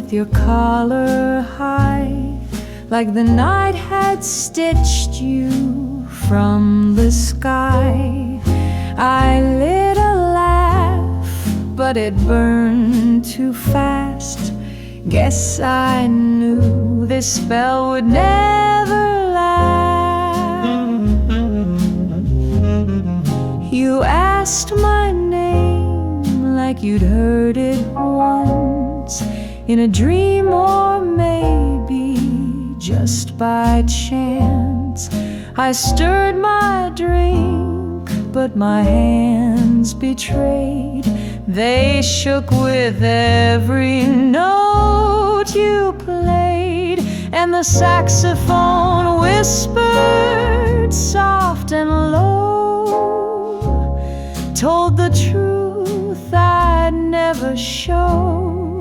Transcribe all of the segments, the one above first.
with your collar high, like the night had stitched you from the sky. I lit a laugh, but it burned too fast. Guess I knew this spell would never last. You asked my name like you'd heard it once, in a dream or maybe just by chance. I stirred my drink, but my hands betrayed. They shook with every note you played, and the saxophone whispered soft and low, told the truth I'd never show.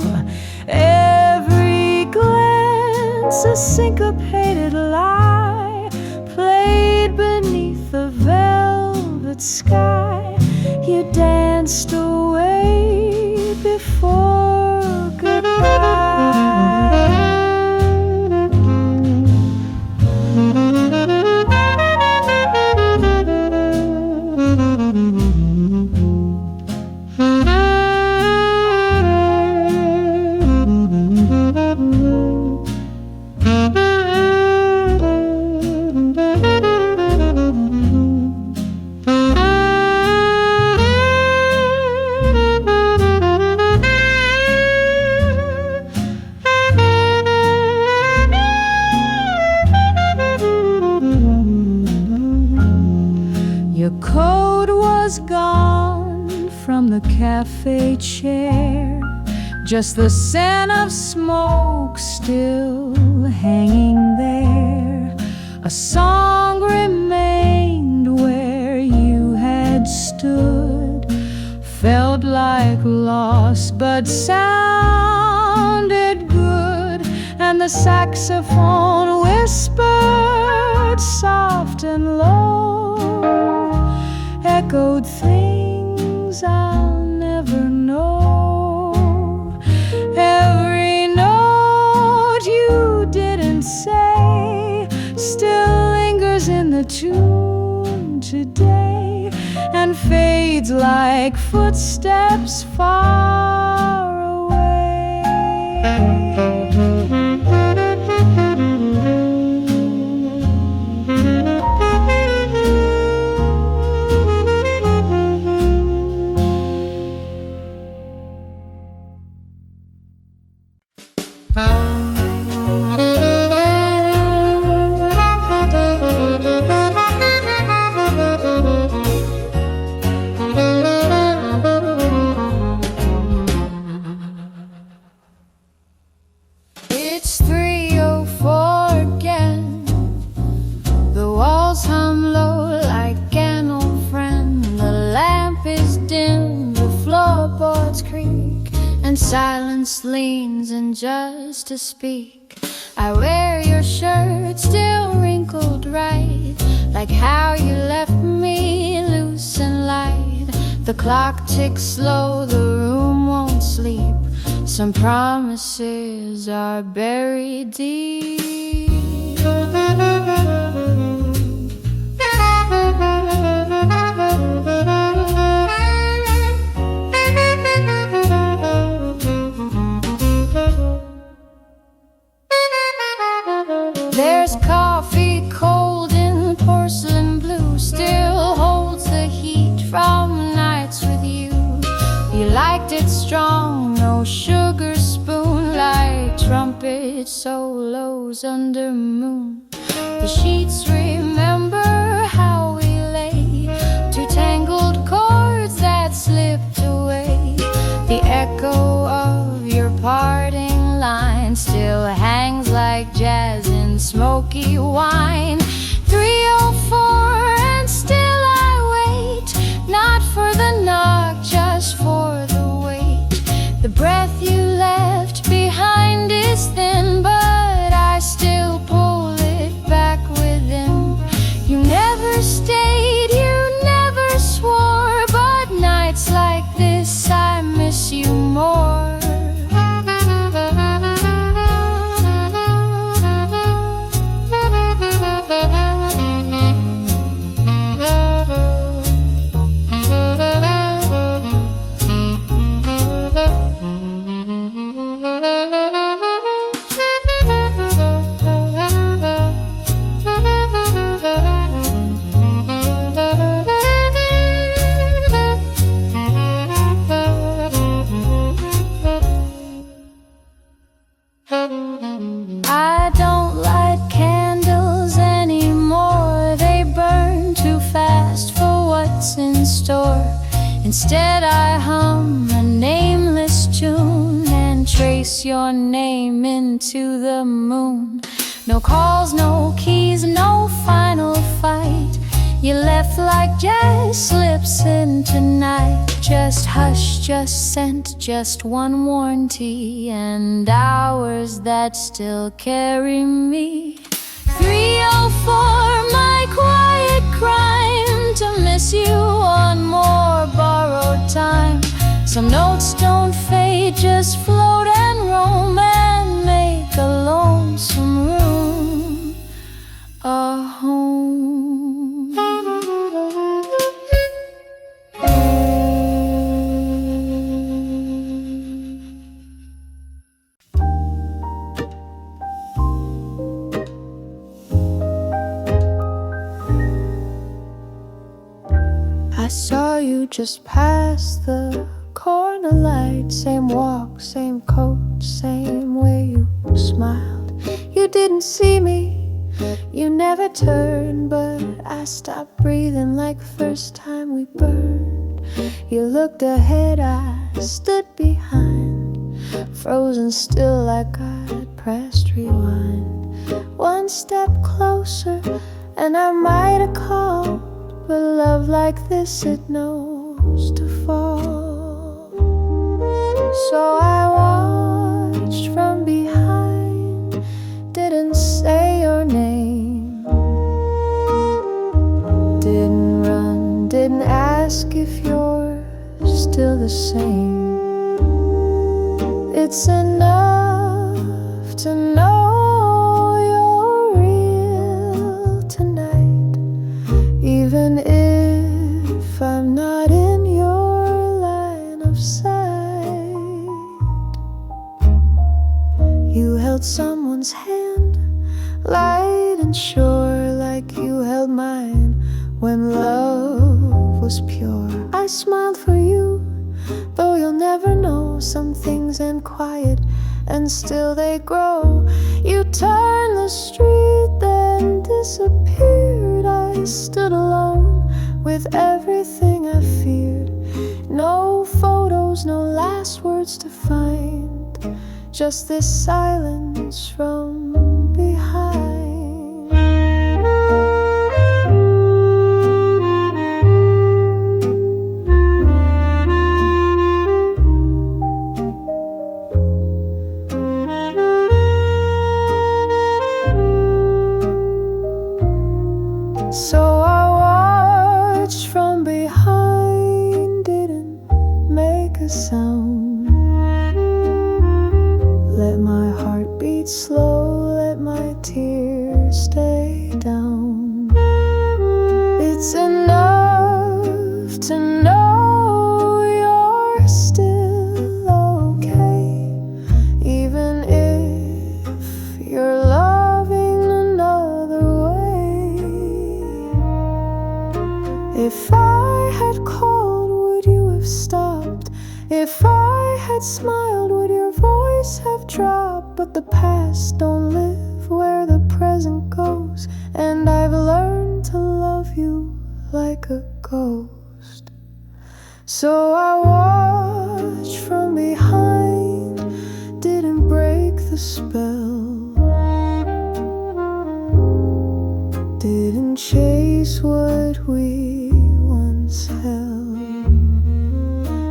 Every glance a syncopated lie, played beneath the velvet sky. You danced away before goodbye. Your coat was gone from the cafe chair, just the scent of smoke still hanging there. A song remained where you had stood, felt like loss but sounded good, and the saxophone whispered soft and low, echoed things I'll never know. Every note you didn't say still lingers in the tune today, and fades like footsteps far away. It's 3:04 again. The walls hum low like an old friend. The lamp is dim, the floorboards creak, and silence leans in just to speak. I wear your shirt still wrinkled right, like how you left me loose and light. The clock ticks slow, the room won't sleep. Some promises are buried deep. There's coffee cold in porcelain blue, still holds the heat from nights with you. You liked it strong, no sugar spoon, like trumpet solos under moon. The sheets remember how we lay, two tangled chords that slipped away. The echo of your parting line still hangs like jazz in smoky wine. 3:04 and still I wait, not for the knock, just for the wait. The breath you left behind is thin, but I still pull it back within. You never stayed, you never swore, but nights like this I miss you more. store. Instead I hum a nameless tune and trace your name into the moon. No calls, no keys, no final fight. You left like jazz slips into night. Just hush, just scent, just one warranty, and hours that still carry me. 304, my quiet crime, to miss you on more borrowed time. Some notes don't fade, just float and roam and make a lonesome room a home. I saw you just past the corner light. Same walk, same coat, same way you smiled. You didn't see me, you never turned, but I stopped breathing like the first time we burned. You looked ahead, I stood behind, frozen still like I'd pressed rewind. One step closer and I might have called, but love like this, it knows to fall. So I watched from behind, didn't say your name, didn't run, didn't ask if you're still the same. It's enough to know you're real tonight, even if I'm not in your line of sight. You held someone's hand, light and sure, like you held mine when love was pure. I smiled for you, though you'll never know. Some things end quiet and still they grow. You turned the street, then disappeared. I stood alone with everything I feared. No photos, no last words to find, just this silence from behind. So I watched from behind, didn't make a sound. Let my heart beat slow, let my tears stay down. It's enough to know you're still okay, even if you're loving another way. If I had called, would you have stopped? If I had smiled, would your voice have dropped? But the past don't live where the present goes, and I've learned to love you like a ghost. So I watched from behind, didn't break the spell, didn't chase what we once held.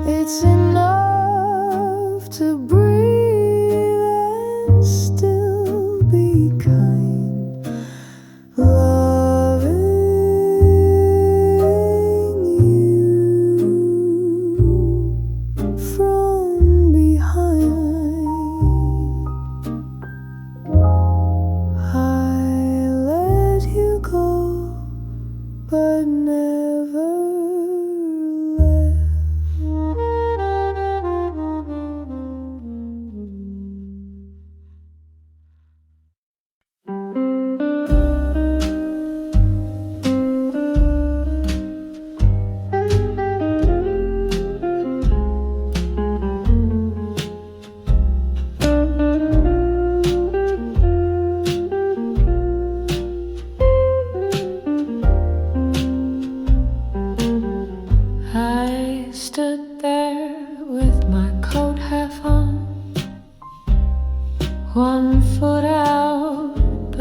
It's enough to breathe and still be kind, loving you from behind. I let you go, but now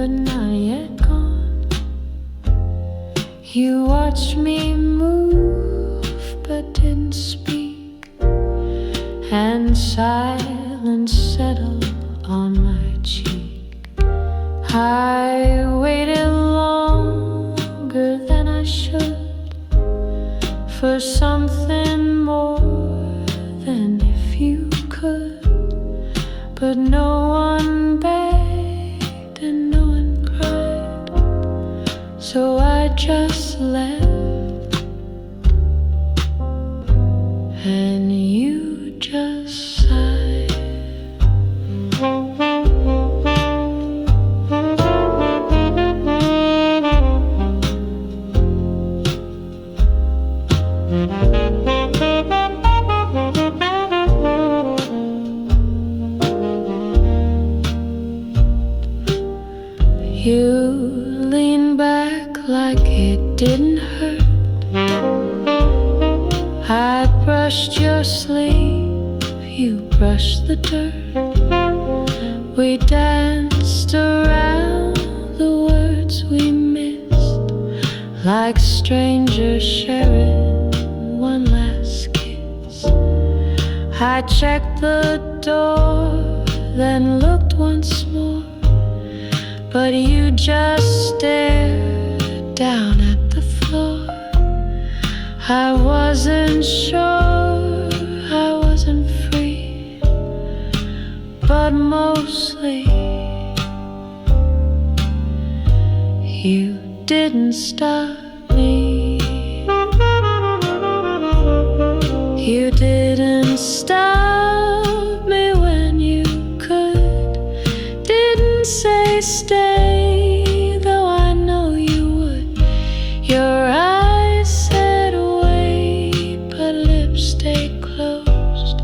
but not yet gone. You watched me move, but didn't speak, and silence settled on my cheek. I waited longer than I should for something more than if you could, but no one begged and no one cried, so I just left, and you just sighed. You leaned back like it didn't hurt. I brushed your sleeve, you brushed the dirt. We danced around the words we missed, like strangers sharing one last kiss. I checked the door, then looked once more, but you just stared down at the floor. I wasn't sure, I wasn't free, but mostly you didn't stop me. You didn't stop me when you could. Didn't say stay, though I know you would. Your eyes said wait, but lips stayed closed.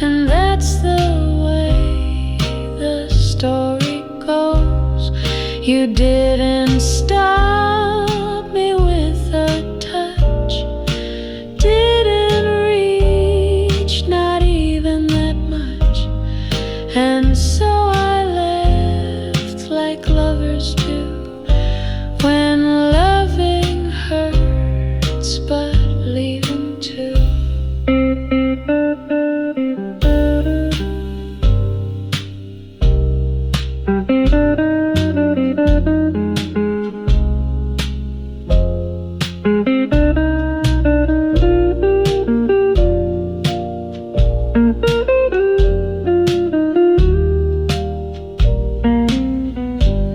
And that's the way the story goes. You didn't stop me with a touch, didn't reach, not even that much. And so I left like lovers do, when loving hurts but leaving too.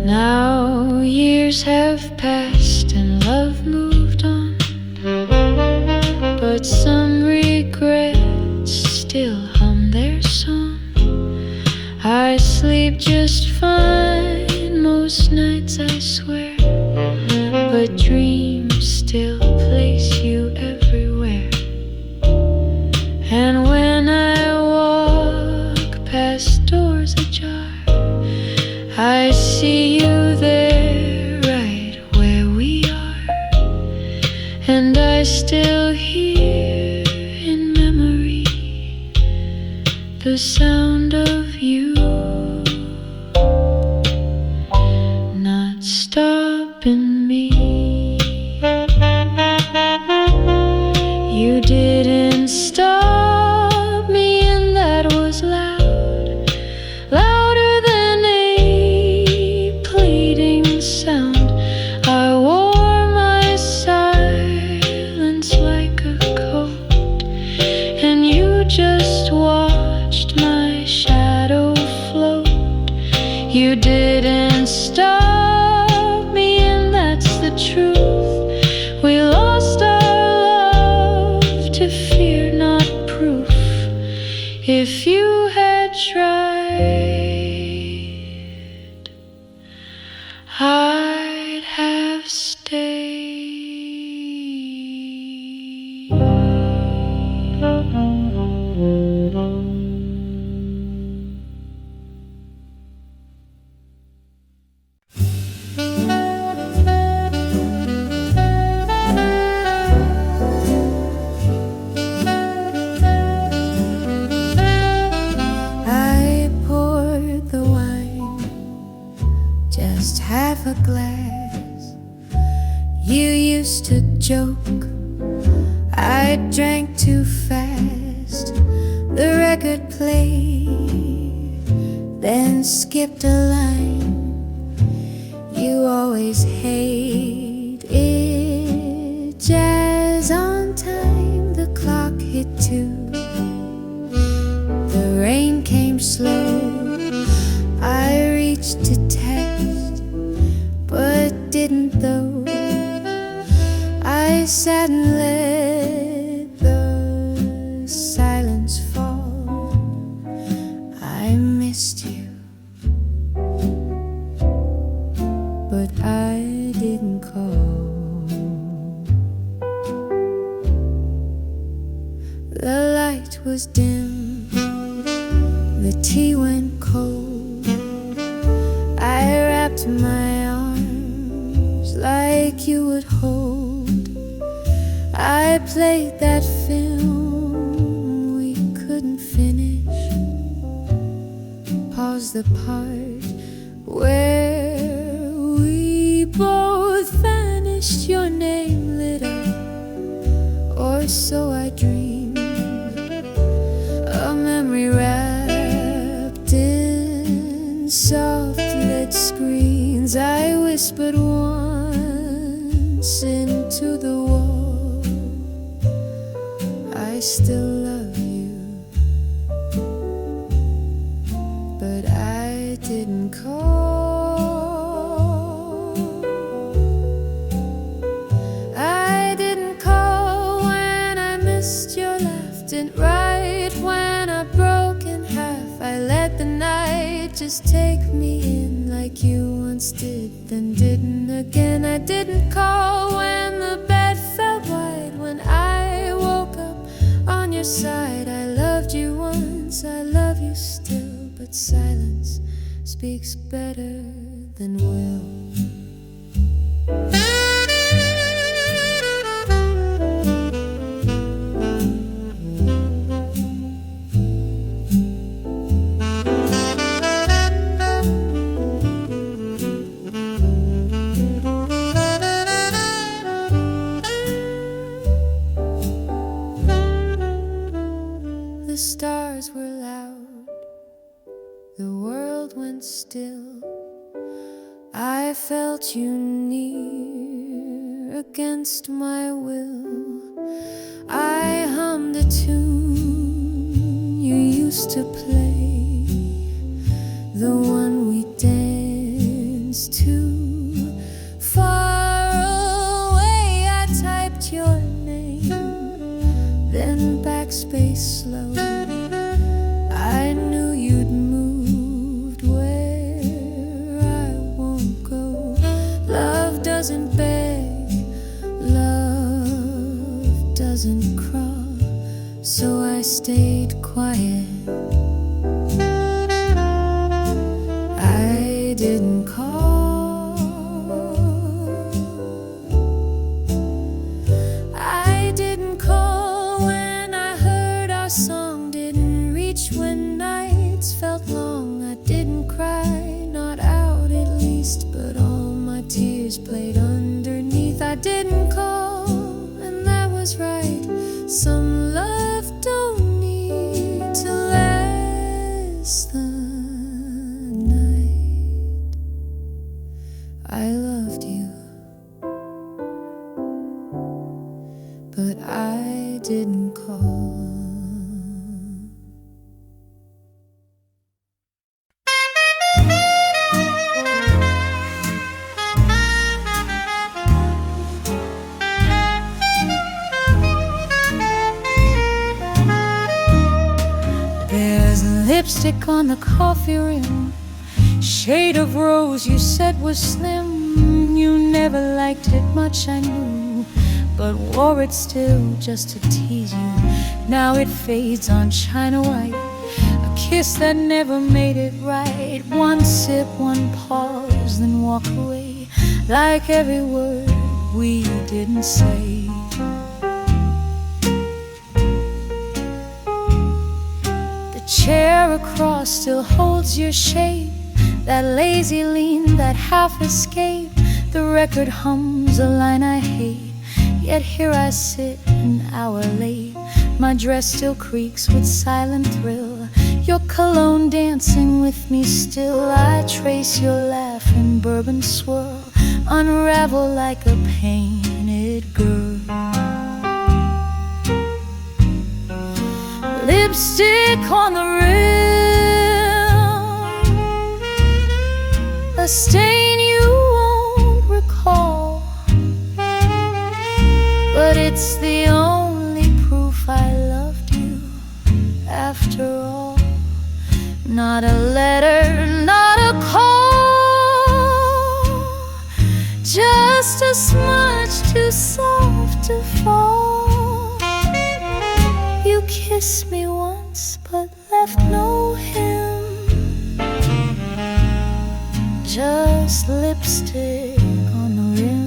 Now years have passed and love moved on, but some regrets still hum their song. I sleep just fine most nights, I swear, but dreams still place you everywhere. And when I walk past doors ajar, I see you there, right where we are. And I still hear in memory the sound of you not stopping me. You didn't stop me, and that was loud, louder than a pleading sound. I wore my silence like a coat, and you just watched my shadow float. You didn't stop me, and that's the truth. We lost our love to fear, not proof. If you had tried, I'd have stayed. just half a glass. You used to joke I drank too fast. The record played, then skipped a line. You always hated jazz on time. The clock hit 2. The rain came slow. I reached to text, but didn't though. I sat and let the silence fall. I missed you, but I didn't call. The light was dim, the tea went cold. I wrapped my arms like you would hold. I played that film we couldn't finish. Paused the part where we both vanished. Your name lit up, or so I dreamed. A memory wrapped in soft lit screens. I whispered once into the wall, I still love you, but I didn't call. I didn't call when I missed your laugh. Didn't write when I broke in half. I let the night just take me in like you once did, then didn't again. I didn't call when the bed felt wide, when I woke up on your side. I loved you once, I love you still, but silence speaks better than will. The stars were loud, the world went still. I felt you near against my will. I hummed a tune you used to play, the one we danced to. Far away I typed your name, then backspace slow. I knew you'd moved where I won't go. Love doesn't beg, love doesn't crawl, so I stayed quiet. I didn't call. I didn't call when I heard our song didn't reach, when nights felt long. I didn't cry, not out at least, but all my tears played underneath. I didn't call, and that was right. Some love don't need to last the night. I loved you, but I didn't call. There's lipstick on the coffee rim, shade of rose you said was slim. You never liked it much, I knew, but wore it still just to tease you. Now it fades on china white, a kiss that never made it right. One sip, one pause, then walk away, like every word we didn't say. The chair across still holds your shape, that lazy lean, that half escape. The record hums a line I hate, yet here I sit an hour late. My dress still creaks with silent thrill, your cologne dancing with me still. I trace your laugh in bourbon swirl, unravel like a painted girl. Lipstick on the rim, a stain you won't recall, but it's the only proof I loved you after all. Not a letter, not a call, just a smudge too soft to fall. You kissed me once but left no hymn, just lipstick on the rim.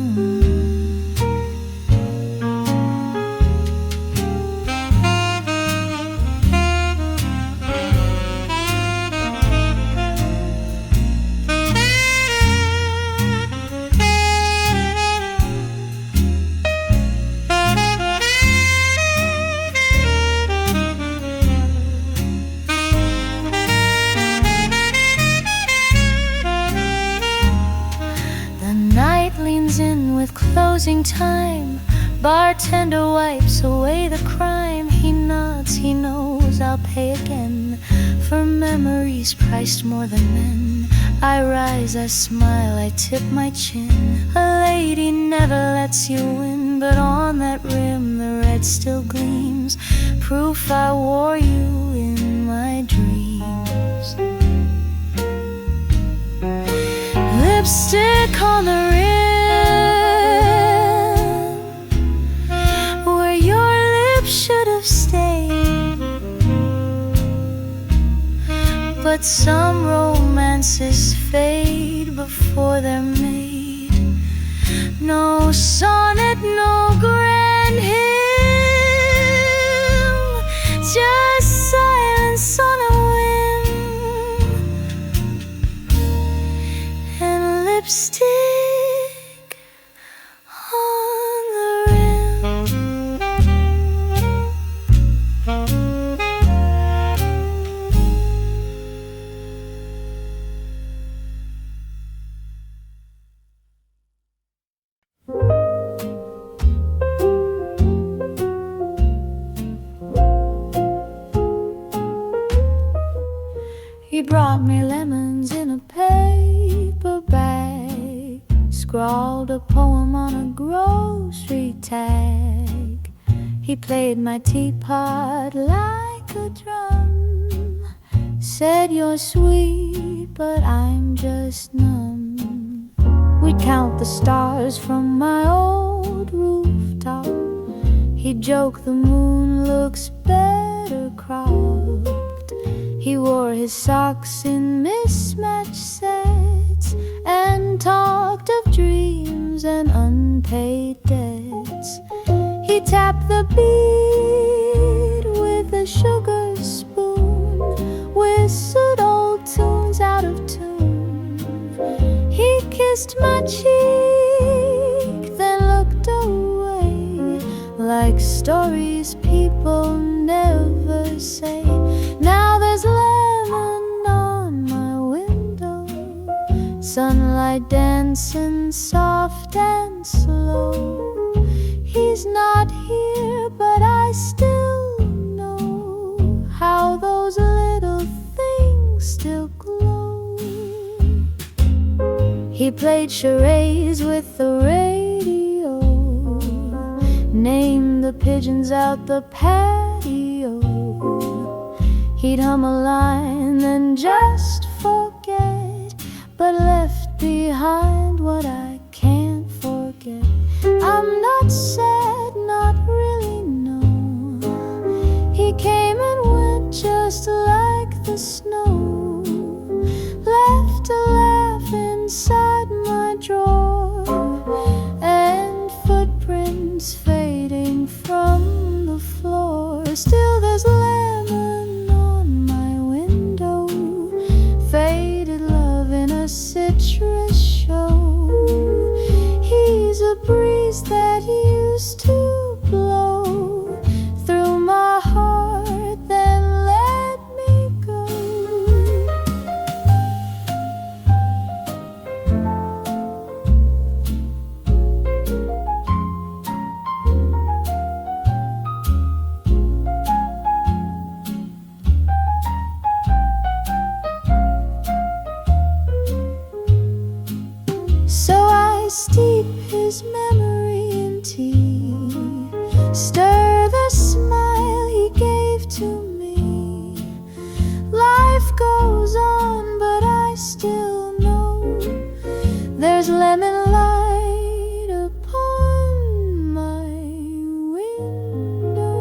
With closing time, bartender wipes away the crime. He nods, he knows I'll pay again for memories priced more than men. I rise, I smile, I tip my chin. A lady never lets you win, but on that rim the red still gleams, proof I wore you in my dreams. Lipstick on the rim, should have stayed, but some romances fade before they're made. No sonnet, no grand hymn, just silence on a whim, and lipstick on the rim. He brought me lemons in a paper bag, scrawled a poem on a grocery tag. He played my teapot like a drum, said you're sweet but I'm just numb. We'd count the stars from my old rooftop. He'd joke the moon looks better cropped. He wore his socks in mismatched sets and talked of dreams and unpaid debts. He tapped the beat with a sugar spoon, whistled old tunes out of tune. He kissed my cheek, then looked away, like stories people never say. Now there's lemon on my window, sunlight dancing soft and slow. He's not here, but I still know how those little things still glow. He played charades with the radio, named the pigeons out the patio. He'd hum a line, then just forget, but left behind what I can't forget. I'm not sad, not really, no. He came and went just like the snow, left a laugh inside my drawer, and footprints fading from the floor. Still there's lemon on my window, faded love in a So I steep his memory in tea, stir the smile he gave to me. Life goes on, but I still know there's lemon light upon my window.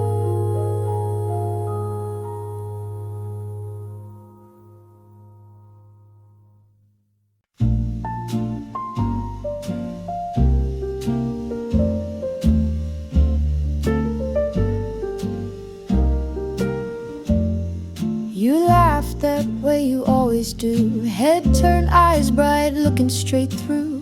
You laughed that way you always do, head turned, eyes bright, looking straight through.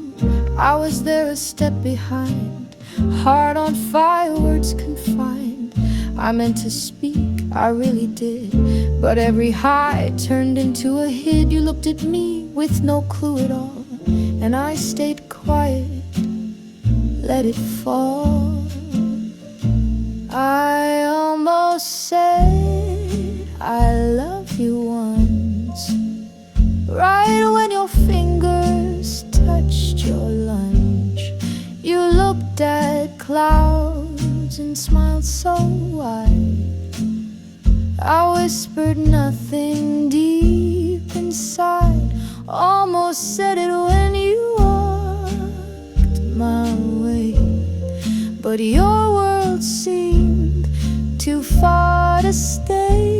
I was there a step behind, heart on fire, words confined. I meant to speak, I really did, but every high turned into a hid. You looked at me with no clue at all, and I stayed quiet, let it fall. I almost said I love you once, right when your fingers touched your lunch. You looked at clouds and smiled so wide. I whispered nothing deep inside, almost said it when you walked my way. But your world seemed too far to stay.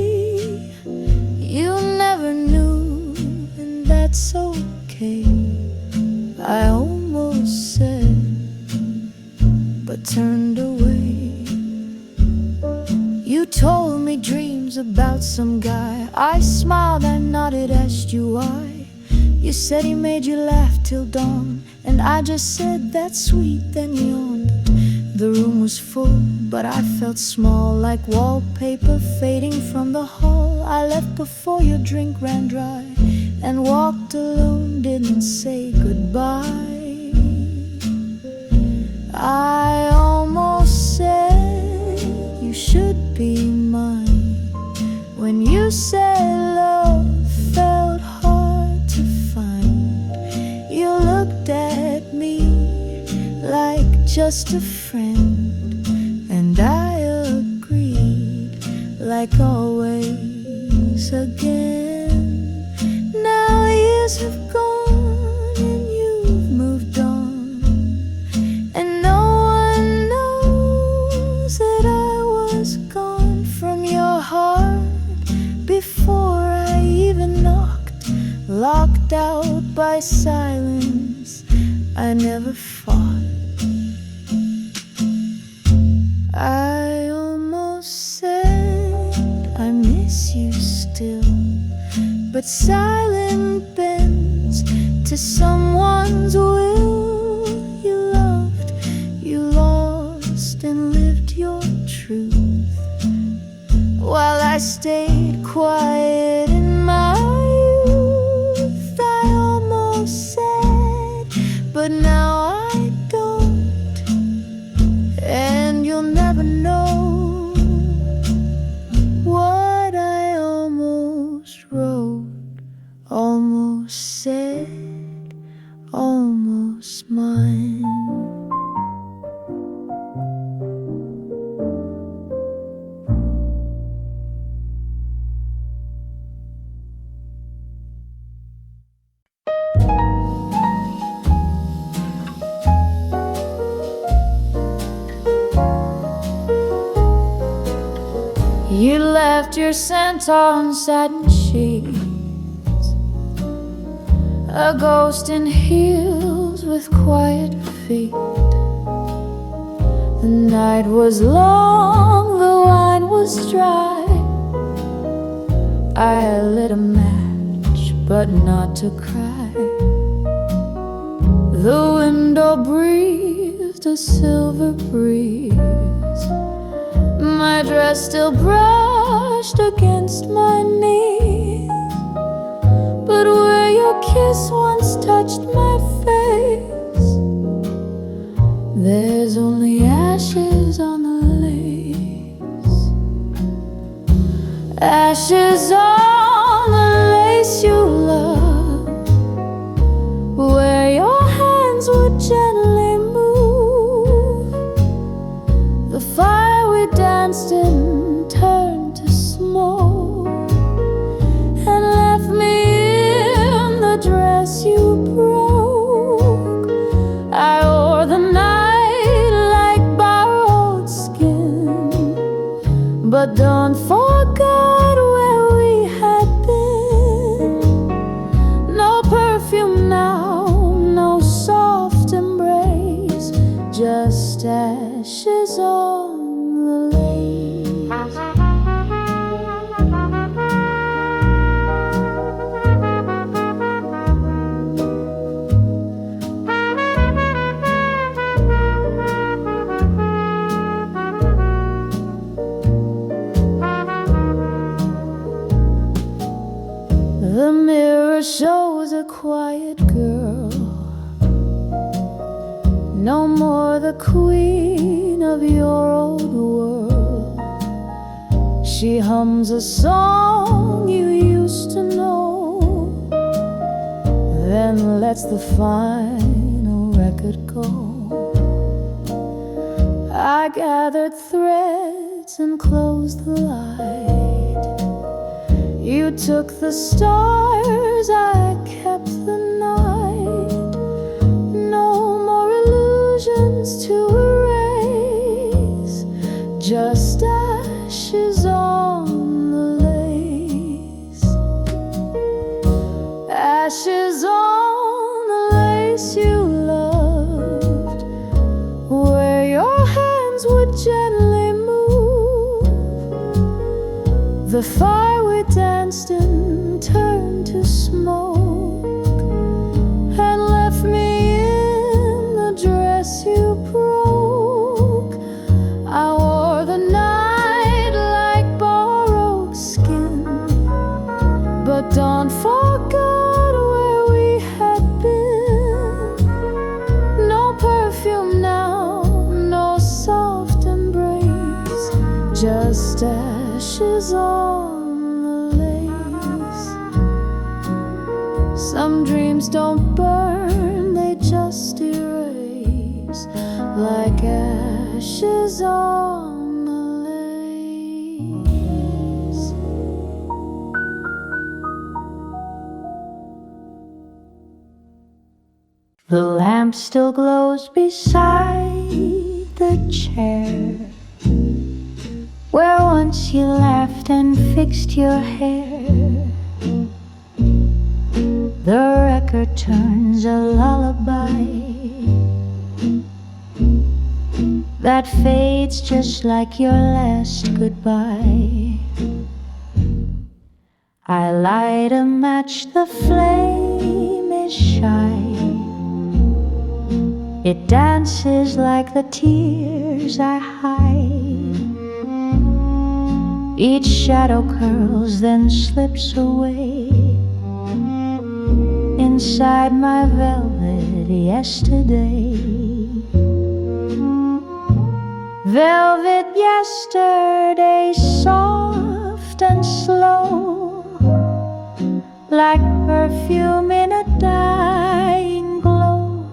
You never knew, and that's okay. I almost said, but turned away. You told me dreams about some guy. I smiled, I nodded, asked you why. You said he made you laugh till dawn, and I just said that's sweet, then yawned. The room was full, but I felt small, like wallpaper fading from the hall. I left before your drink ran dry, and walked alone, didn't say goodbye. I almost said you should be mine, when you said love felt hard to find. You looked at me like just a friend, and I agreed, like always again. Now years have gone and you've moved on, and no one knows that I was gone from your heart before I even knocked, locked out by silence. I never fought. I almost said I miss you still, but silent bends to someone's will. You loved, you lost, and lived your truth, while I stayed quiet in my youth. I almost said, but now I don't, and you'll never know what I almost wrote, almost said, almost mine. You left your scent on satin sheets, a ghost in heels with quiet feet. The night was long, the wine was dry. I lit a match, but not to cry. The window breathed a silver breeze. My dress still brushed against my knees, but where your kiss once touched my face, there's only ashes on the lace. Ashes on the lace you love, where your hand hands would gently move. The fire we danced in turned to smoke and left me in the dress you broke. I wore the night like borrowed skin, but don't forget where we had been. No perfume now, no soft embrace, just ashes on the lace. The mirror shows a quiet girl, no more the queen of your old world. She hums a song you used to know, then lets the final record go. I gathered threads and closed the light. You took the stars, I kept the night. No more illusions to erase, just ashes on the lace. Ashes on the lace you loved, where your hands would gently move. The fire we danced in turned to smoke and left me in the dress you broke. I wore the night like borrowed skin, but don't forget where we had been. No perfume now, no soft embrace, just ashes on. Some dreams don't burn, they just erase, like ashes on the lace. The lamp still glows beside the chair where once you laughed and fixed your hair. The record turns a lullaby that fades just like your last goodbye. I light a match, the flame is shy. It dances like the tears I hide. Each shadow curls, then slips away inside my velvet yesterday. Velvet yesterday, soft and slow, like perfume in a dying glow.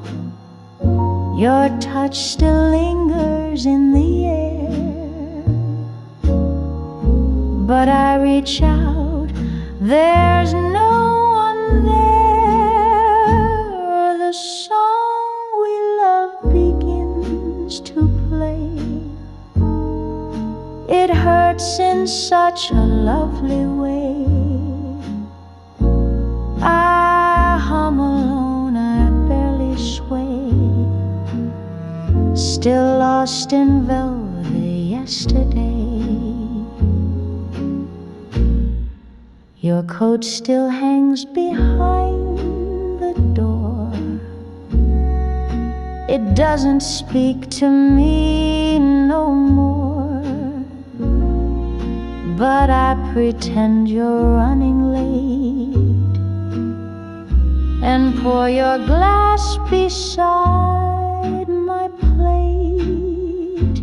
Your touch still lingers in the air, but I reach out, there's no one there. The song we love begins to play. It hurts in such a lovely way. I hum alone, I barely sway, still lost in velvet yesterday. Your coat still hangs behind the door. It doesn't speak to me no more, but I pretend you're running late and pour your glass beside my plate.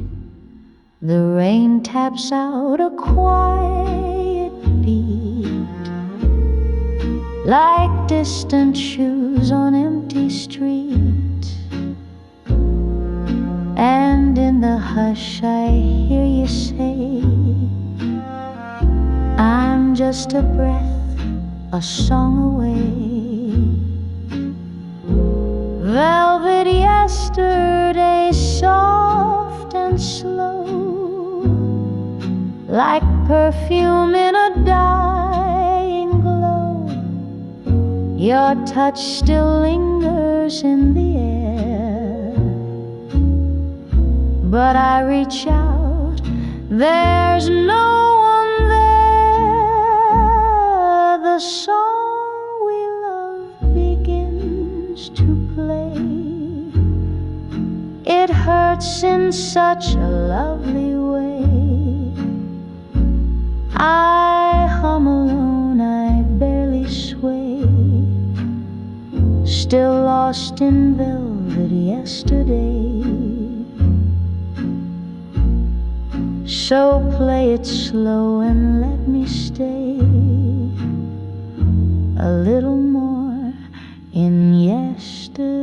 The rain taps out a quiet beat, like distant shoes on empty street. the hush I hear you say, I'm just a breath, a song away. Velvet yesterday, soft and slow, like perfume in a dying glow. Your touch still lingers in the air, but I reach out, there's no one there. The song we love begins to play. It hurts in such a lovely way. I hum alone, I barely sway, still lost in velvet yesterday. So play it slow and let me stay a little more in yesterday.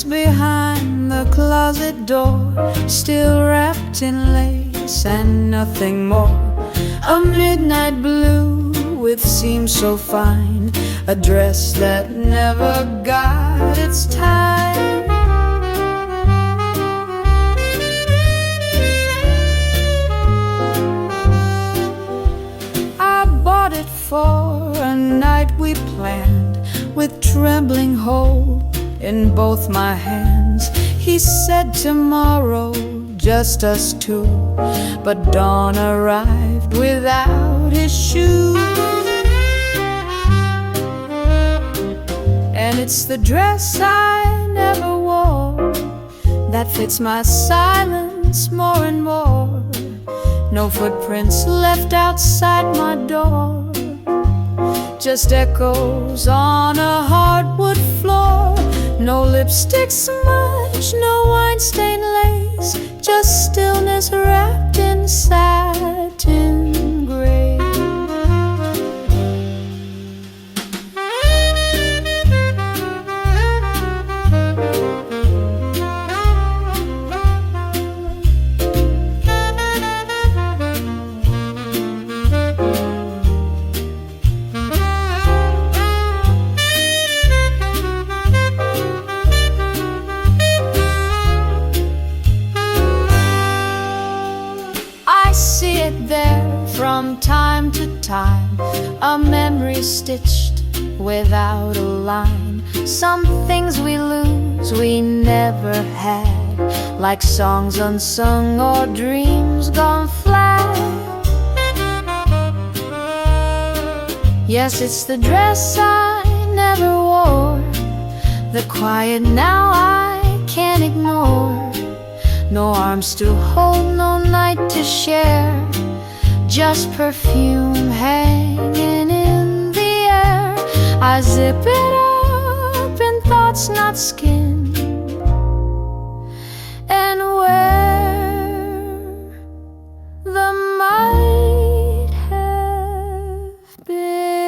Behind the closet door, still wrapped in lace and nothing more. A midnight blue with seams so fine, a dress that never got its time. I bought it for a night we planned, with trembling hope in both my hands. He said tomorrow, just us two, but dawn arrived without his shoes. And it's the dress I never wore that fits my silence more and more. No footprints left outside my door, just echoes on a hardwood floor. No lipstick smudge, no wine-stained lace, just stillness wrapped in satin gray. From time to time, a memory stitched without a line. Some things we lose we never had, like songs unsung or dreams gone flat. Yes, it's the dress I never wore, the quiet now I can't ignore. No arms to hold, no night to share, just perfume hanging in the air. I zip it up in thoughts not skin, and where the might have been.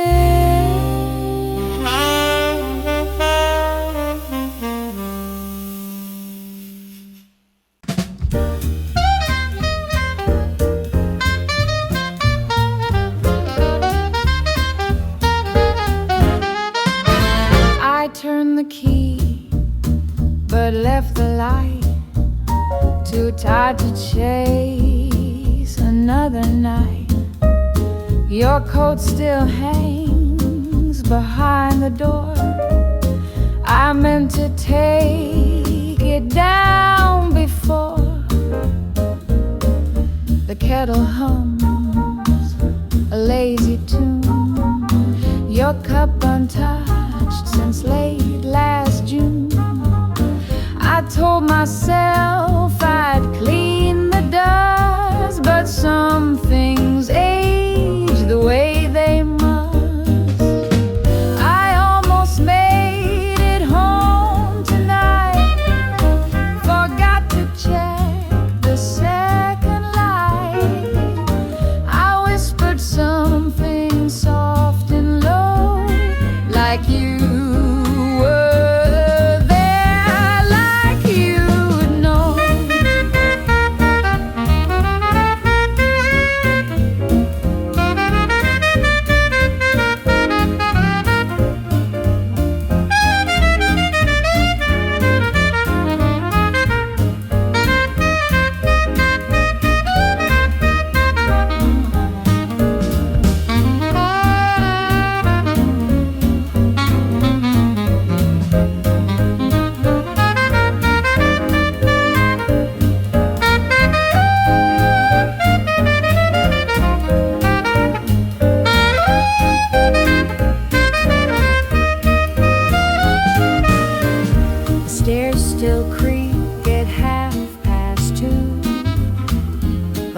Turned the key, but left the light, too tired to chase another night. Your coat still hangs behind the door. I meant to take it down before the kettle hums a lazy tune. Your cup untouched since late last June. I told myself I'd clean the dust, but some things age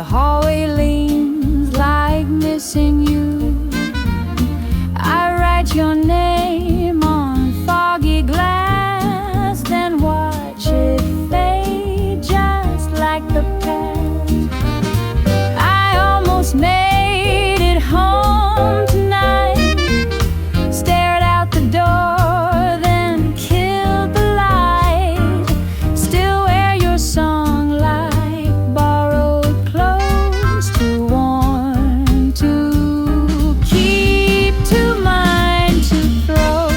hallway leans like missing you. I write your name on foggy glass, then watch it fade just like the past. I almost made it home tonight, stared out the door, then killed the light. Still wear your song like borrowed clothes, too worn to keep, too mine to throw.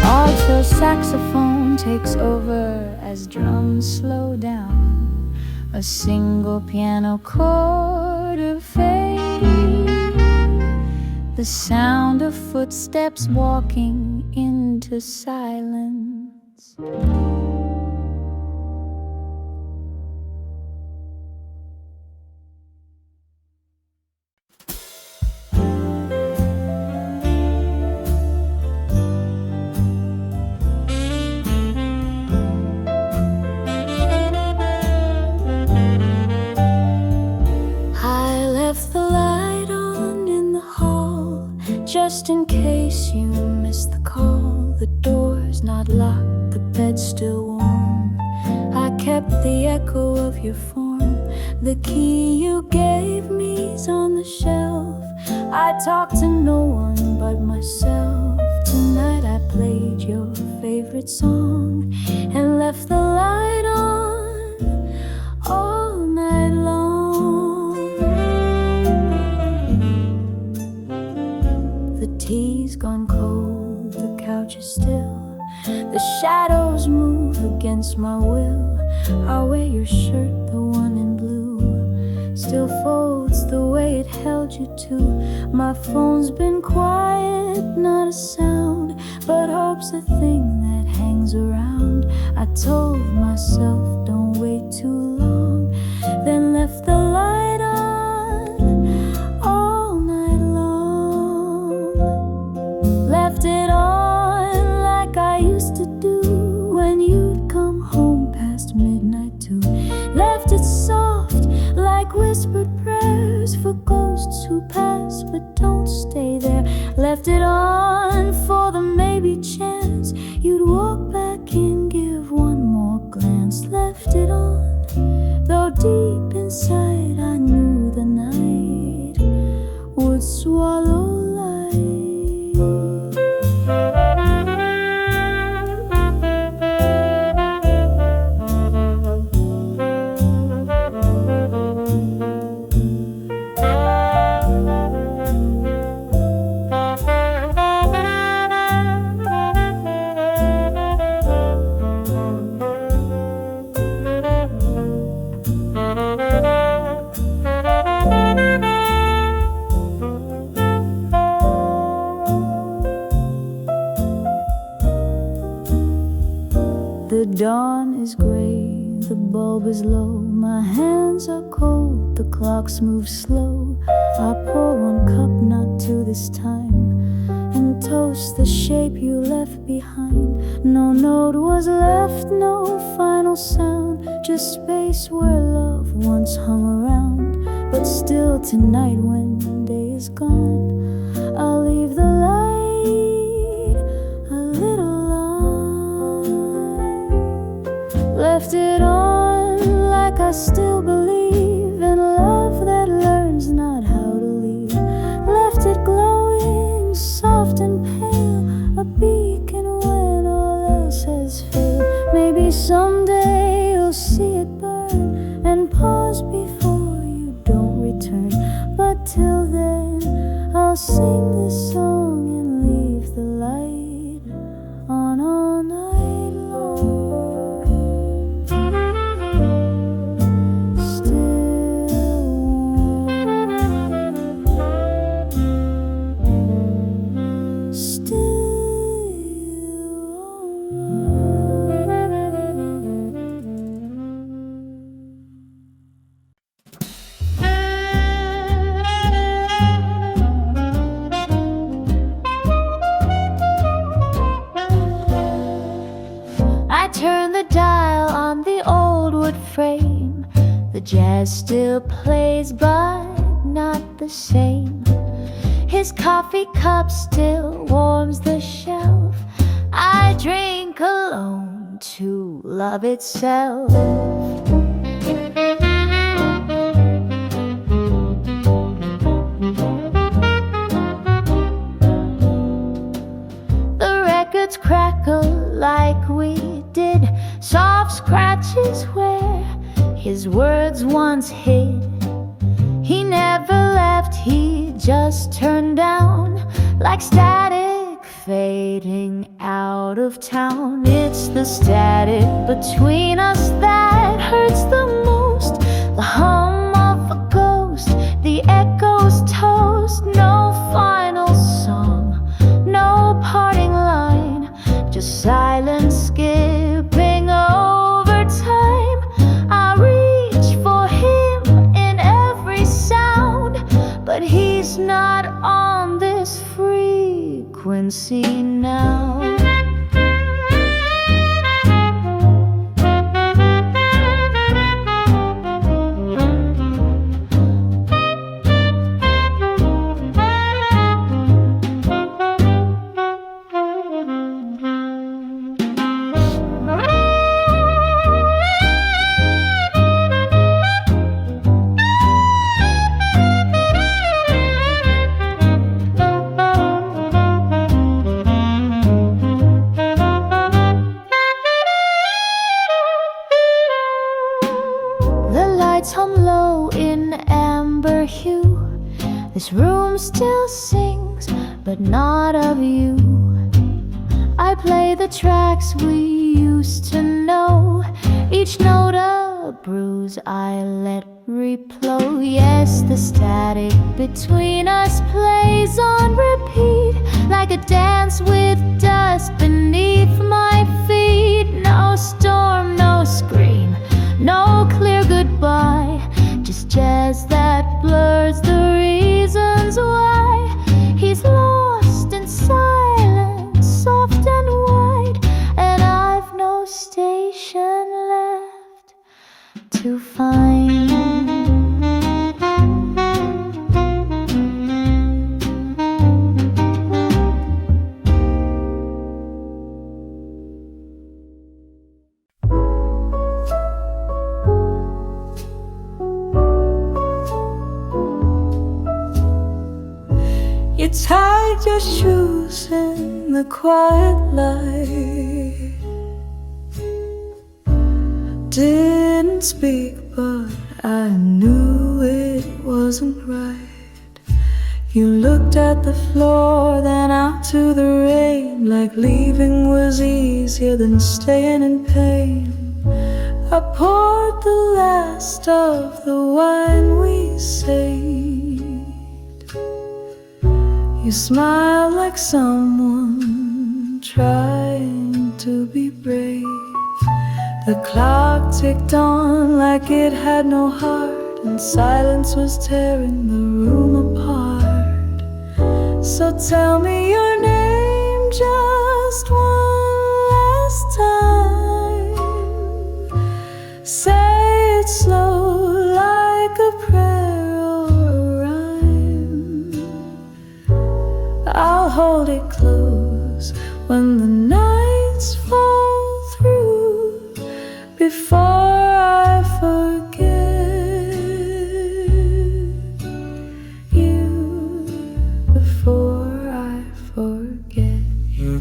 Alto saxophone takes over as drums slow down. A single piano chord of fade, the sound of footsteps walking into silence. I left the light on in the hall, just in case you missed the call. The door's not locked, the bed's still warm. I kept the echo of your form. The key you gave me's on the shelf. I talked to no one but myself. Tonight I played your favorite song and left the light on all night long. The tea's gone cold, the couch is still. The shadows move against my will. I'll wear your shirt, the one in blue. Still folds the way it held you to. My phone's been quiet, not a sound, but hope's a thing that hangs around. I told myself don't wait too long, then left the light on all night long. Left it on like I used to do when you'd come home past midnight too. Left it soft like whispered prayers for ghosts who pass but don't stay there. Left it on for the maybe chance you'd walk back and give one more glance. Left it on, though deep inside I knew the night would swallow light. The dawn is gray, the bulb is low. My hands are cold, the clocks move slow. I pour one cup, not to this time, and toast the shape you left behind. No note was left, no final sound, just space where love once hung around. But still tonight when day is gone, I'll leave the light a little on. Left it on like I still believe in love that learns not how to leave. Left it glowing, soft and pale, a beacon when all else has failed. Maybe someday you'll see it burn and pause before you don't return. But till then, I'll sing this song and leave the light on all night long. jazz still plays, but not the same. His coffee cup still warms the shelf. I drink alone to love itself. The records crackle like we did, soft scratches where his words once hid. He never left, he just turned down, like static fading out of town. It's the static between us that hurts the most, the hum of a ghost, the echo's toast. No final song, no parting line, just silence skipping over time. I reach for him in every sound, but he's not on this frequency now. Hum low in amber hue. This room still sings, but not of you. I play the tracks we used to know, each note a bruise I let replow. Yes, the static between us plays on repeat, like a dance with dust beneath my feet. No storm, no scream, no clear goodbye, just jazz that blurs the reasons why. He's lost in silence, soft and wide, and I've no station left to find. You tied your shoes in the quiet light, didn't speak, but I knew it wasn't right. You looked at the floor, then out to the rain, like leaving was easier than staying in pain. I poured the last of the wine we saved. You smiled like someone trying to be brave. The clock ticked on like it had no heart, and silence was tearing the room apart. So tell me your name just one last time. Say it slow like a prayer or a rhyme. I'll hold it close when the nights fall through, before I forget you, before I forget you.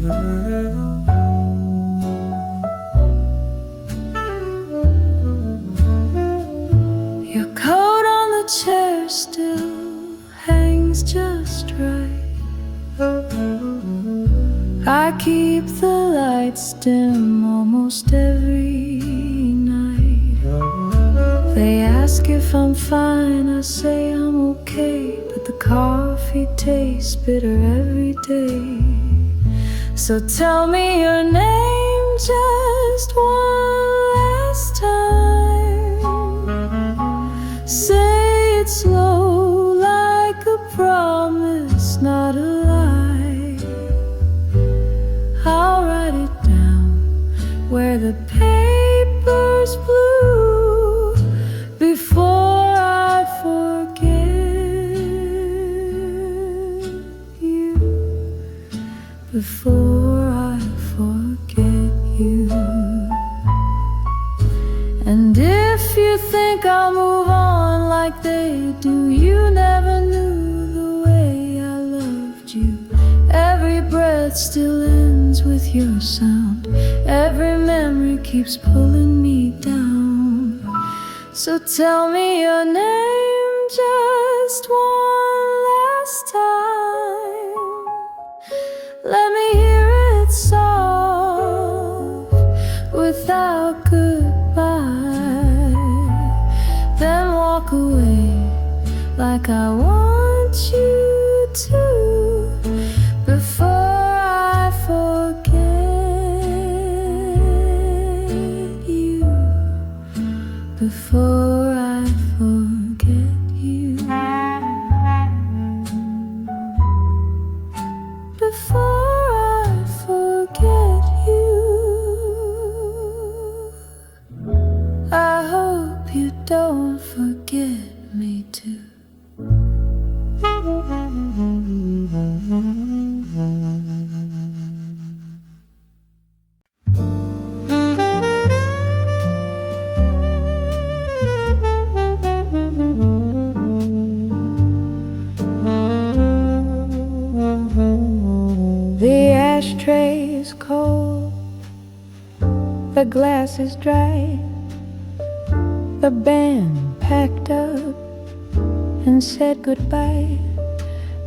Your coat on the chair still hangs just right. I keep the lights dim almost every night. They ask if I'm fine, I say I'm okay, but the coffee tastes bitter every day. So tell me your name just one last time. Say it slow like a promise, not a lie. I'll write it down where the paper's blue, before think I'll move on like they do. You never knew the way I loved you. Every breath still ends with your sound. Every memory keeps pulling me down. So tell me your name just one last time. Let me hear it soft without goodbye. Then walk away like I want you to, before I forget you, before I forget you, before I forget you. I hope you don't forget me too. The ashtray is cold, the glass is dry, the band packed up and said goodbye.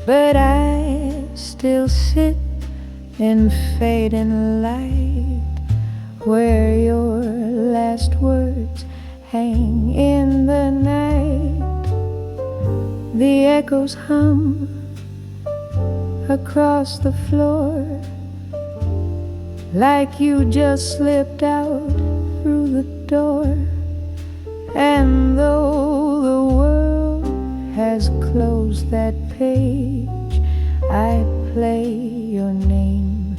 But I still sit in fading light, where your last words hang in the night. The echoes hum across the floor, like you just slipped out through the door. And though the world has closed that page, I play your name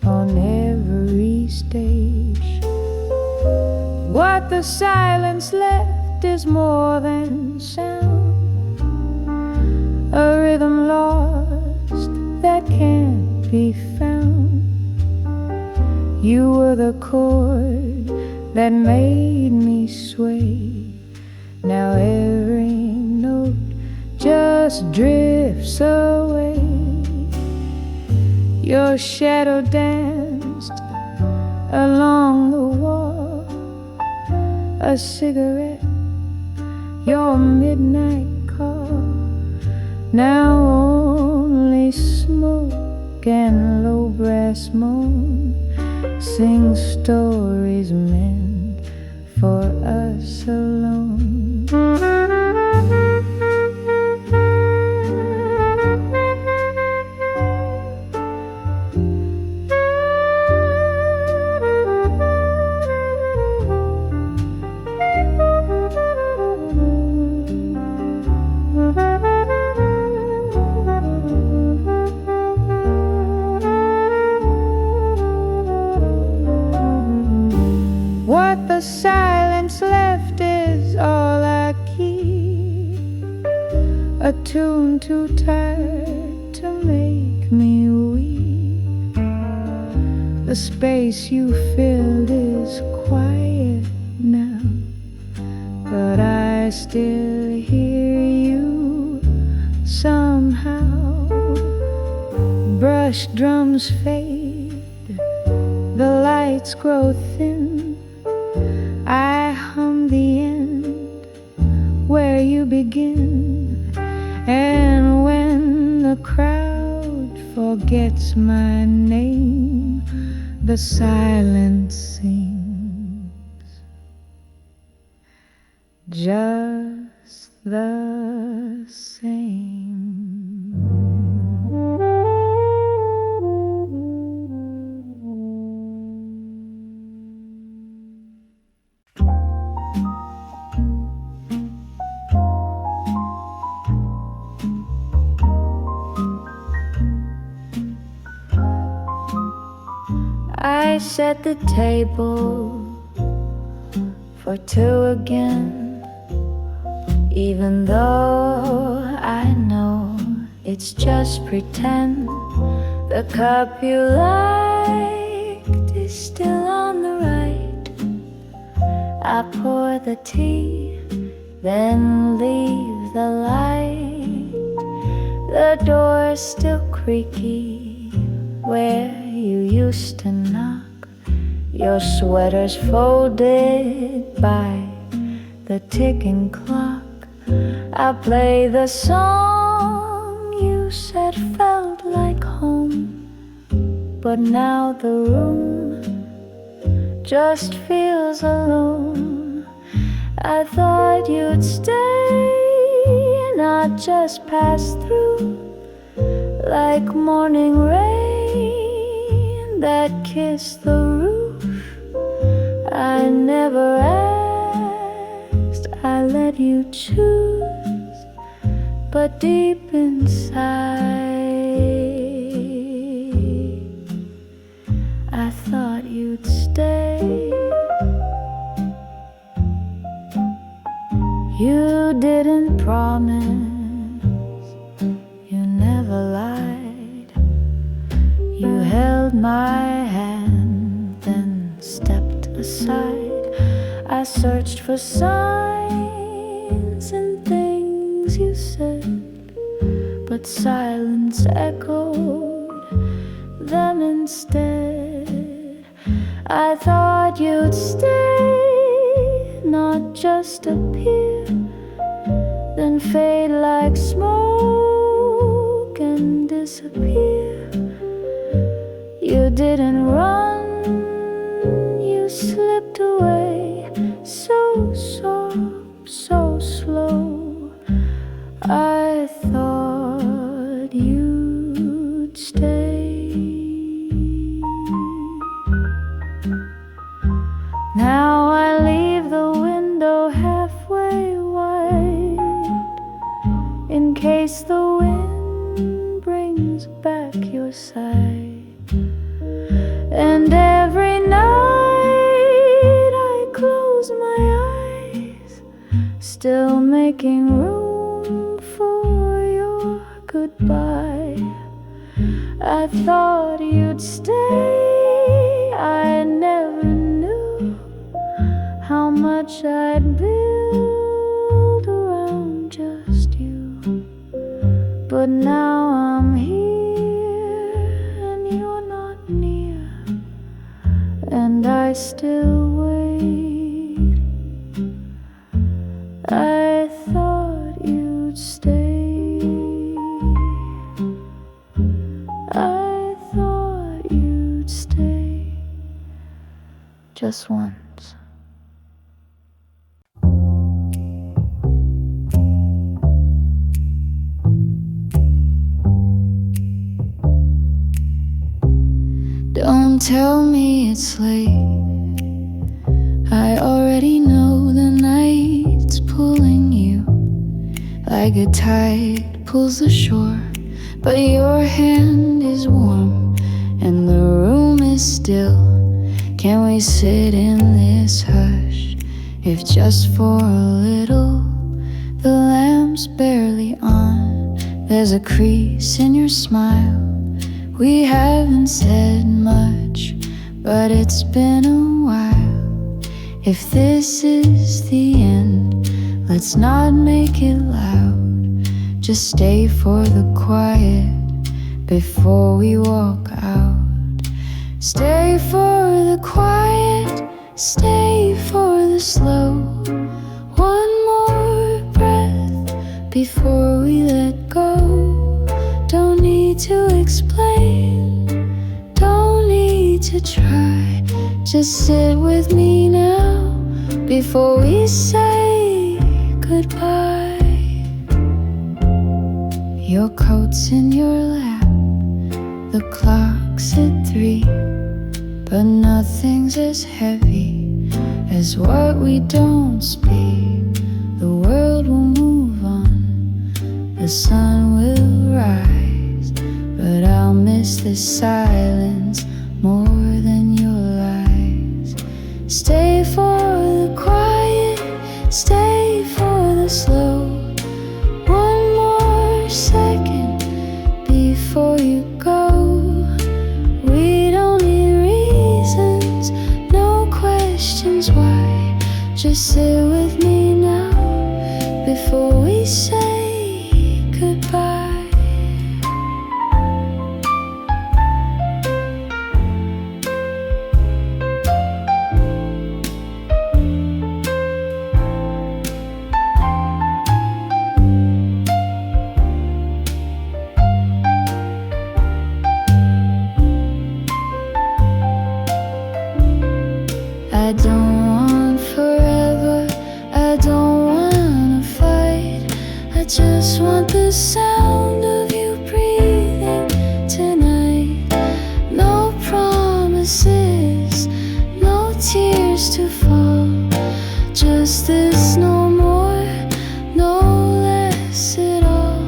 on every stage. What the silence left is more than sound, a rhythm lost that can't be found. You were the chord that made me sway. Now every note just drifts away. Your shadow danced along the wall, a cigarette, your midnight call. Now only smoke and low brass moan sing stories meant for us alone. What the silence left is all I keep, a tune too tired to make me weep. The space you filled is quiet now, but I still hear you somehow. Brush drums fade, the lights grow thin. I hum the end where you begin, and when the crowd forgets my name, the silence sings just the same. I set the table for two again, even though I know it's just pretend. The cup you liked is still on the right. I pour the tea then leave the light. The door's still creaky where you used to knock. Your sweater's folded by the ticking clock. I play the song you said felt like home, but now the room just feels alone. I thought you'd stay, not just pass through, like morning rain that kissed the roof. I never asked, I let you choose, but deep inside I thought you'd stay. You didn't promise, you never lied. You held my hand, then stepped aside. I searched for signs and things you said, but silence echoed them instead. I thought you'd stay, not just appear, then fade like smoke and disappear. You didn't run, you slipped away, so soft, so slow. I thought you'd stay. Now I leave the window halfway wide, in case the wind brings back your sight. And every night I close my eyes, still making room for your goodbye. I thought you'd stay, I never knew how much I'd build around just you. But now I'm here and you're not near, and I still wait. I thought you'd stay. I thought you'd stay just once. Don't tell me it's late, I already know the night's pulling you like a tide pulls the shore. But your hand is warm and the room is still. Can we sit in this hush, if just for a little? The lamp's barely on, there's a crease in your smile. We haven't said much, but it's been a while. If this is the end, let's not make it loud. Just stay for the quiet before we walk out. Stay for the quiet, stay for the slow. One more breath before we let go. Don't need to explain, don't need to try. Just sit with me now before we say goodbye. Your coat's in your lap, the clock's at 3, but nothing's as heavy as what we don't speak. The world will move on, the sun will rise, but I'll miss this silence more than your lies. Stay for the quiet, stay for the slow. One more second before you go. We don't need reasons, no questions why. Just sit with me now say goodbye. I don't want forever, I don't wanna fight. I just want the sound of you breathing tonight. No promises, no tears to fall. Just this, no more, no less at all.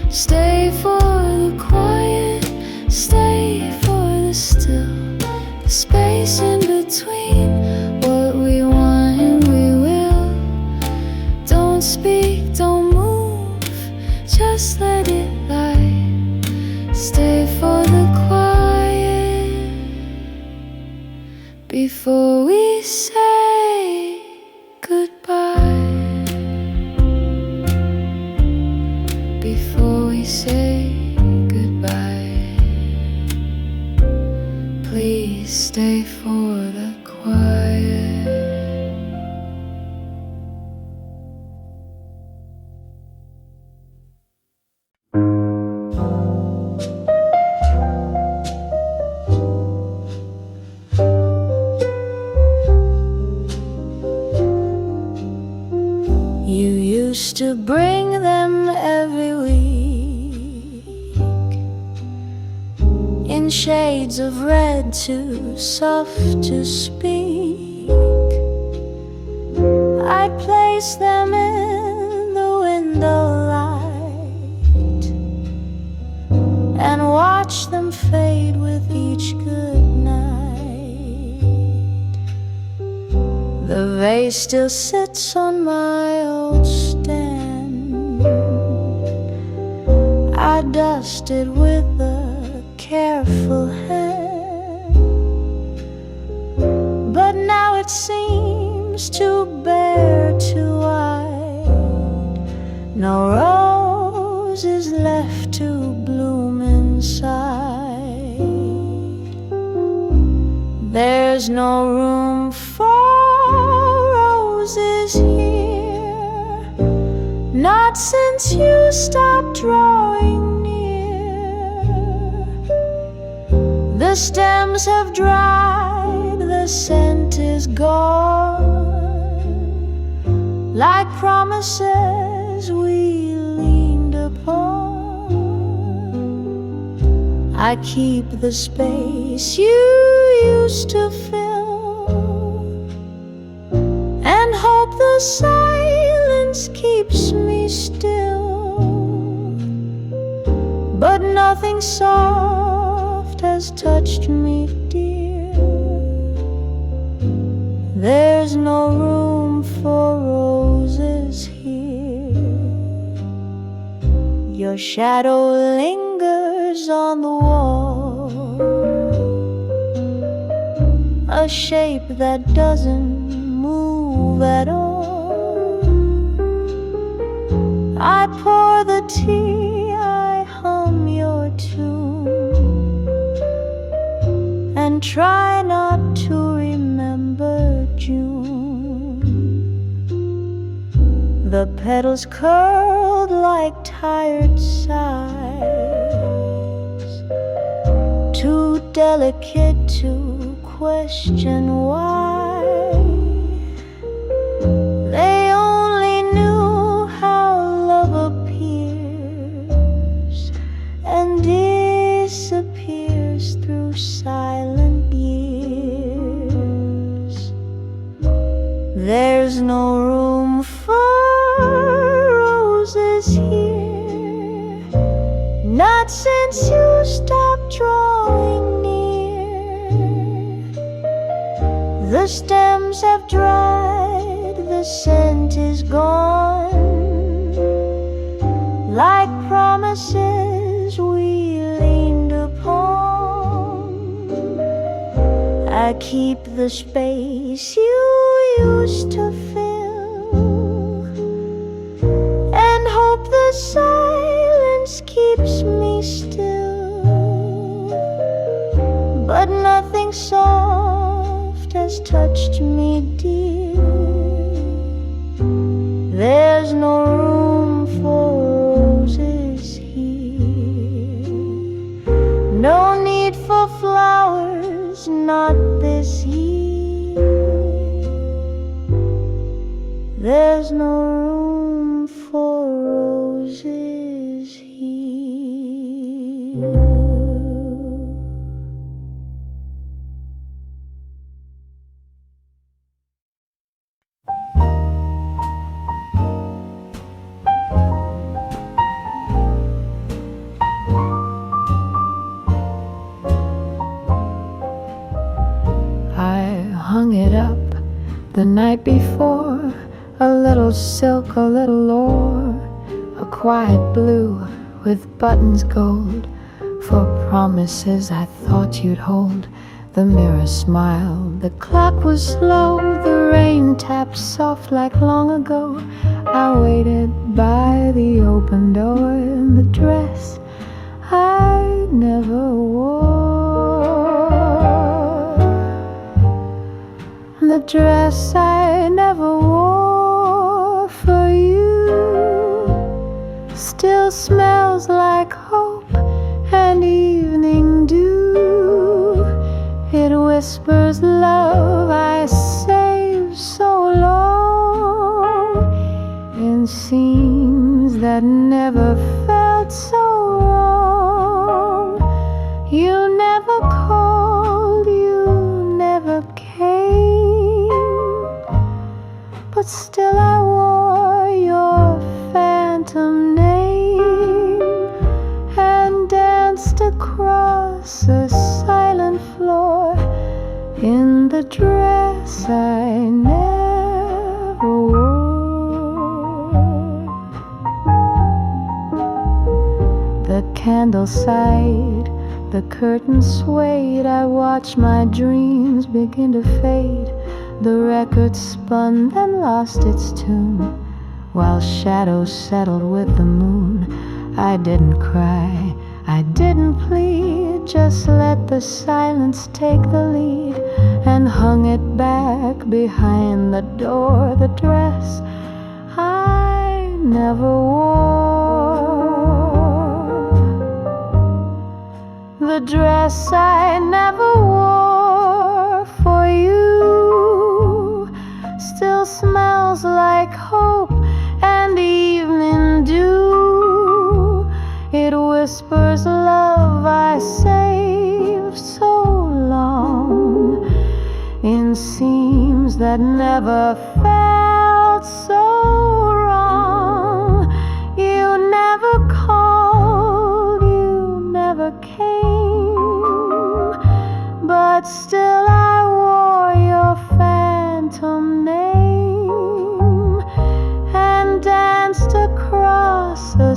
Stay for the quiet, stay for the still. The space in between what we want and we will. Don't speak, don't move, just let it lie. Stay for the quiet before we say goodbye. Before we say goodbye, please stay for the quiet. You used to bring them every week in shades of red, too soft to speak. I'd place them in the window light and watch them fade with each good night. The vase still sits on my old stand. I dust it with a careful hand, but now it seems too bare, too wide. No rose is left to bloom inside. There's no room for roses here, not since you stopped drawing near. The stems have dried, the scent is gone, like promises we leaned upon. I keep the space you used to fill and hope the silence keeps me still. But nothing soft has touched me, dear. There's no room for roses here. Your shadow lingers on the wall, a shape that doesn't move at all. I pour the tea, I hum your tune, and try not to remember June. The petals curled like tired sighs, too delicate to question why. They only knew how love appears and disappears through silent years. There's no room for roses here, not since you stopped drawing near. The stems have dried, the scent is gone, like promises we leaned upon. I keep the space you used to fill and has touched me, dear. There's no room for roses here. No need for flowers, not this year. There's no room for roses here. I hung it up the night before, a little silk, a little ore, a quiet blue with buttons gold, for promises I thought you'd hold. The mirror smiled, the clock was slow, the rain tapped soft like long ago. I waited by the open door in the dress I never wore, the dress I never wore for you. Still smells like hope and evening dew. It whispers love I saved so long, in scenes that never felt so wrong. You never called, you never came, but still I wore your phantom name and danced across a silent floor in the dress I never wore. The candle sighed, the curtain swayed. I watched my dreams begin to fade. The record spun, then lost its tune, while shadows settled with the moon. I didn't cry, I didn't plead, just let the silence take the lead, and hung it back behind the door, the dress I never wore, the dress I never wore for you. Still smells like hope and evening dew. It whispers love I saved so long, in seams that never felt so wrong. You never called, you never came, but still I wore your phantom name and danced across a